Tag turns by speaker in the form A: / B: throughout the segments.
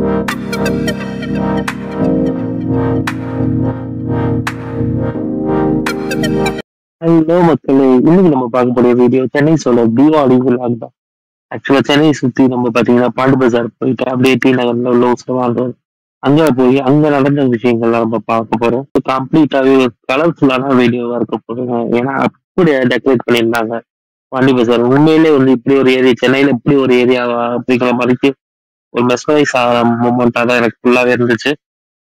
A: Hello மக்களே, இன்னைக்கு நம்ம பார்க்கக்கூடிய வீடியோ சென்னை சொல்ல தீபாவளி விழாக் தான். ஆக்சுவலா சென்னையை சுத்தி நம்ம பாத்தீங்கன்னா பாண்டி பஜார் போயிட்டு அப்படியே டி நகர்ல உள்ள உற்சவாண்டோம் அங்க போய் அங்க நடந்த விஷயங்கள்லாம் நம்ம பார்க்க போறோம். கம்ப்ளீட்டாவே கலர்ஃபுல்லான வீடியோவா இருக்க போறோம். ஏன்னா அப்படியே டெக்கரேட் பண்ணியிருந்தாங்க பாண்டி பஜார். உண்மையிலே வந்து இப்படி ஒரு ஏரியா சென்னையில இப்படி ஒரு ஏரியாவா அப்படிங்கிற மாதிரிக்கு ஒரு மெஸ்மரைஸ் ஆகிற மூமெண்டா தான் எனக்கு ஃபுல்லாவே இருந்துச்சு.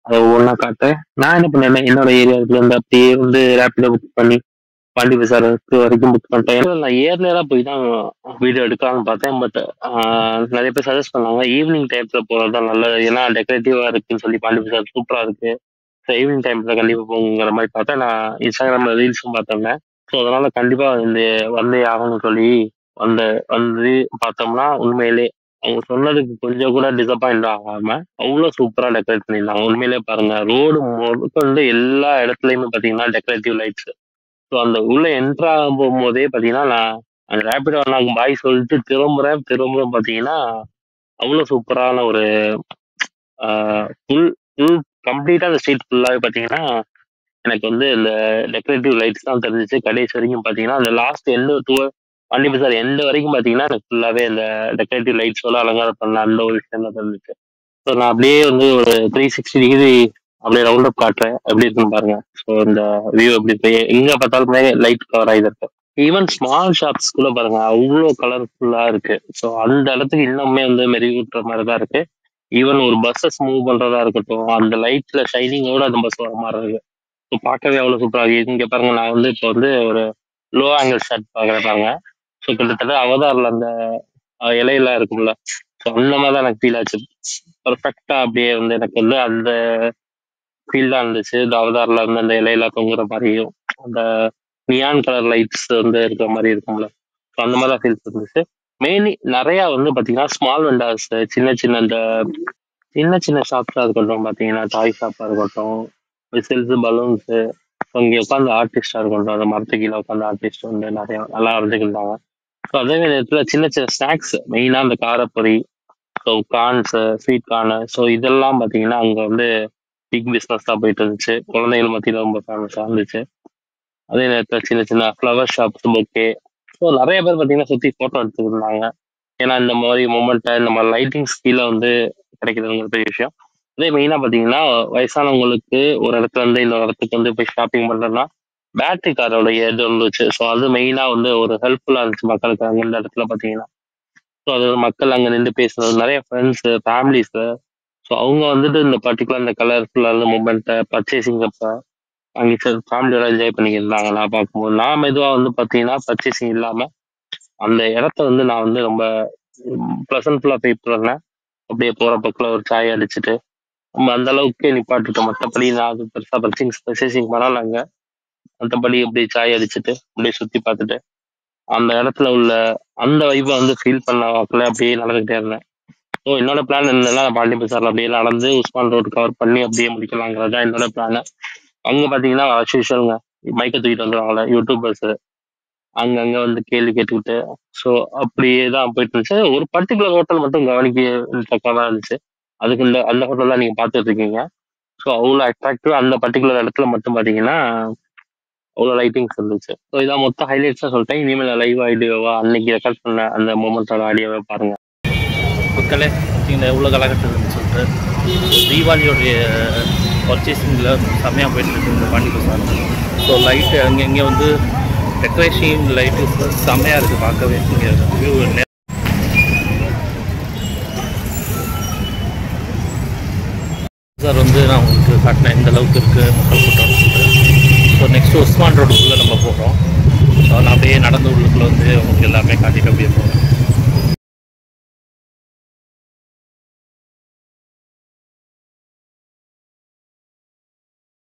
A: அதை ஒவ்வொன்றா காட்டேன். நான் என்ன பண்ணேன்னா என்னோட ஏரியாவுக்குள்ள இருந்து அப்படியே வந்து ரேப்பிடோ புக் பண்ணி பாண்டி பஜாருக்கு வரைக்கும் புக் பண்ணிட்டேன். ஏன்னா நான் ஏர்லியரா போய் தான் வீடியோ எடுக்கலாம்னு பார்த்தேன். பட் நிறைய பேர் சஜஸ்ட் பண்ணாங்க ஈவினிங் டைம்ல போறது தான் நல்லது. ஏன்னா டெக்கரேட்டிவா இருக்குன்னு சொல்லி பாண்டி பஜார் சூப்பரா இருக்கு. ஸோ ஈவினிங் டைம்ல கண்டிப்பா போங்கிற மாதிரி பார்த்தேன். நான் இன்ஸ்டாகிராம்ல ரீல்ஸும் பார்த்தேன். ஸோ அதனால கண்டிப்பா இந்த வந்தே ஆகணும்னு சொல்லி வந்து வந்து பார்த்தோம்னா உண்மையிலே அவங்க சொன்னதுக்கு கொஞ்சம் கூட டிசப்பாயிண்ட் ஆகாம அவ்வளோ சூப்பரா டெக்கரேட் பண்ணியிருந்தாங்க. உண்மையிலே பாருங்க ரோடு முதற்கொண்டு எல்லா இடத்துலயுமே பாத்தீங்கன்னா டெக்கரேட்டிவ் லைட்ஸ். ஸோ அந்த உள்ள என்ட்ரு ஆகும் போகும்போதே பார்த்தீங்கன்னா, நான் அந்த ரேபிடோ அண்ணாக்கு பாய் சொல்லிட்டு திரும்புறேன் பார்த்தீங்கன்னா, அவ்வளோ சூப்பரான ஒரு ஃபுல் ஃபுல் கம்ப்ளீட்டா அந்த ஸ்ட்ரீட் ஃபுல்லாவே பார்த்தீங்கன்னா, எனக்கு வந்து இந்த டெக்கரேட்டிவ் லைட்ஸ் தான் தெரிஞ்சுச்சு. கடைசி வரைக்கும் பார்த்தீங்கன்னா, அந்த லாஸ்ட் எண்டு பாண்டி பஜார் எண்டு வரைக்கும் பார்த்தீங்கன்னா, எனக்கு ஃபுல்லாவே இந்த டெக்கரேட்டிவ் லைட்ஸோட அலங்காரம் பண்ண அந்த ஒரு விஷயம் தான் தெரிஞ்சுச்சு. ஸோ நான் அப்படியே வந்து ஒரு 360 டிகிரி அப்படியே ரவுண்ட் அப் காட்டுறேன். எப்படி இருக்குன்னு பாருங்க. ஸோ இந்த வியூ எப்படி இருக்கு, எங்க பார்த்தாலுமே லைட் கவர் ஆகி இருக்கு. ஈவன் ஸ்மால் ஷாப்ஸ் கூட பாருங்க அவ்வளோ கலர்ஃபுல்லா இருக்கு. ஸோ அந்த இடத்துக்கு இன்னுமே வந்து மெருகூட்டுற மாதிரி தான் இருக்கு. ஈவன் ஒரு பஸ்ஸஸ் மூவ் பண்றதா இருக்கட்டும், அந்த லைட்ல ஷைனிங்கோட அந்த பஸ் வர மாதிரி இருக்கு. ஸோ பார்க்கவே அவ்வளோ சூப்பரா இருக்கு. இங்க பாருங்க நான் வந்து இப்போ வந்து ஒரு லோ ஆங்கிள் ஷாட் பாக்குறேன் பாருங்க. ஸோ கிட்டத்தட்ட அவதாரில் அந்த இலையெல்லாம் இருக்கும்ல, ஸோ அந்த மாதிரி தான் எனக்கு ஃபீல் ஆச்சு. பர்ஃபெக்டா அப்படியே வந்து எனக்கு வந்து அந்த ஃபீல் தான் இருந்துச்சு. இந்த அவதாரில் வந்து அந்த இலையில தொங்குற மாதிரியும் அந்த நியான் கலர் லைட்ஸ் வந்து இருக்கிற மாதிரி இருக்கும்ல, ஸோ அந்த மாதிரி தான் ஃபீல்ஸ் இருந்துச்சு. மெயின்லி நிறைய வந்து பார்த்தீங்கன்னா ஸ்மால் வெண்டார்ஸ், சின்ன சின்ன இந்த சின்ன சின்ன ஷாப்ஸாக இருக்கட்டும், பார்த்தீங்கன்னா டாய் ஷாப்பாக இருக்கட்டும், விசில்ஸு பலூன்ஸு, இங்கே உட்காந்து ஆர்டிஸ்டாக இருக்கட்டும், அந்த மரத்து கீழே உட்காந்து ஆர்டிஸ்ட் வந்து நிறைய நல்லா வரைஞ்சிக்கிட்டாங்க. ஸோ அதே நேரத்தில் சின்ன சின்ன ஸ்நாக்ஸ், மெயினாக அந்த காரப்பொரி, ஸோ கார்ன்ஸு, ஸ்வீட் கார்னு, ஸோ இதெல்லாம் பார்த்தீங்கன்னா அங்கே வந்து பிக் பிஸ்னஸ் தான் போயிட்டு இருந்துச்சு. குழந்தைகள் மத்தியில் ரொம்ப ஃபேமஸாக இருந்துச்சு. அதே நேரத்தில் சின்ன சின்ன ஃப்ளவர் ஷாப்ஸ், பொக்கே, ஸோ நிறைய பேர் பார்த்தீங்கன்னா சுற்றி ஃபோட்டோ எடுத்துக்கிட்டு இருந்தாங்க. ஏன்னா இந்த மாதிரி மூமெண்ட்டை இந்த மாதிரி லைட்டிங்ஸ் கீழே வந்து கிடைக்கிறதுங்கிற பெரிய விஷயம். அதே மெயினாக பார்த்தீங்கன்னா வயசானவங்களுக்கு ஒரு இடத்துல இருந்து இன்னொரு இடத்துக்கு வந்து போய் ஷாப்பிங் பண்ணுறதுனா பேட்டரி காரோடைய இது இருந்துச்சு. ஸோ அது மெயினாக வந்து ஒரு ஹெல்ப்ஃபுல்லாக இருந்துச்சு மக்களுக்கு அங்கே இந்த இடத்துல பார்த்தீங்கன்னா. ஸோ அது மக்கள் அங்கே நின்று பேசுறது, நிறைய ஃப்ரெண்ட்ஸு, ஃபேமிலிஸு, ஸோ அவங்க வந்துட்டு இந்த பர்டிகுலர் இந்த கலர்ஃபுல்லான மூமெண்ட்டை பர்ச்சேசிங் அப்போ அங்கே ஃபேமிலியோட என்ஜாய் பண்ணிக்கிருந்தாங்க. நான் பார்க்கும்போது நான் மெதுவாக வந்து பார்த்தீங்கன்னா பர்ச்சேசிங் இல்லாமல் அந்த இடத்த வந்து நான் வந்து ரொம்ப ப்ளசன்ட்ஃபுல்லாக போய் பண்ணேன். அப்படியே போகிற பக்கம் ஒரு சாய் அடிச்சுட்டு நம்ம அந்த அளவுக்கு நிப்பாட்டிட்டோம். மற்றபடி நான் அது பெருசாக பர்ச்சேசிங் பண்ணலாங்க. மற்றபடி அப்படியே சாய் அடிச்சுட்டு அப்படியே சுற்றி பார்த்துட்டு அந்த இடத்துல உள்ள அந்த வைப்பை வந்து ஃபீல் பண்ண வாக்கில் அப்படியே நடந்துகிட்டே இருந்தேன். ஸோ என்னோட பிளான் என்னன்னா பாண்டி பஜார்ல அப்படியே நடந்து உஸ்மான் ரோடு கவர் பண்ணி அப்படியே முடிக்கலாங்கிறது தான் என்னோட பிளான். அங்கே பார்த்தீங்கன்னா அஸ்யூஷுவலுங்க மைக்கை தூக்கிட்டு வந்துடுவாங்கல்ல யூடியூபர்ஸ், அங்கங்கே வந்து கேள்வி கேட்டுக்கிட்டு, ஸோ அப்படியே தான் போயிட்டு இருந்துச்சு. ஒரு பர்டிகுலர் ஹோட்டல் மட்டும் கவனிக்கத்தக்கதாக இருந்துச்சு. அதுக்கு அந்த ஹோட்டல் தான் நீங்கள் பார்த்துட்டு இருக்கீங்க. ஸோ அவ்வளோ அட்ராக்டிவ் அந்த பர்டிகுலர் இடத்துல மட்டும் பார்த்தீங்கன்னா அவ்வளோ லைட்டிங்ஸ் இருந்துச்சு. ஸோ இதான் மொத்தம் ஹைலைட்ஸாக சொல்லிட்டேன். இனிமேல் லைவ் ஆடியோவா அன்னைக்கு ரெக்கார்ட் பண்ண அந்த மூமெண்ட்டோட ஆடியோவை பாருங்க.
B: மக்களே பார்த்தீங்கன்னா எவ்வளோ கலகட்டு இருந்துன்னு சொல்லிட்டு தீபாவளியோடைய பர்ச்சேசிங்கில் செம்மையாக போயிட்டுருக்கு இந்த பாண்டி பஜார். ஸோ லைட்டு அங்கே வந்து டெக்கரேஷன் லைட்டு செம்மையாக இருக்குது பார்க்கவே. இங்கே வியூ சார் வந்து நான் உங்களுக்கு காட்டினேன் எந்த அளவுக்கு இருக்குது மக்கள் கூட்டம் சொல்லிட்டு. ஸோ நெக்ஸ்ட்டு உஸ்மான் ரோடுக்குள்ளே நம்ம போகிறோம். ஸோ நான் அப்படியே நடந்து உள்ளுக்குள்ளே வந்து உங்களுக்கு எல்லாமே காட்டிட்டு அப்படியே போகிறேன்.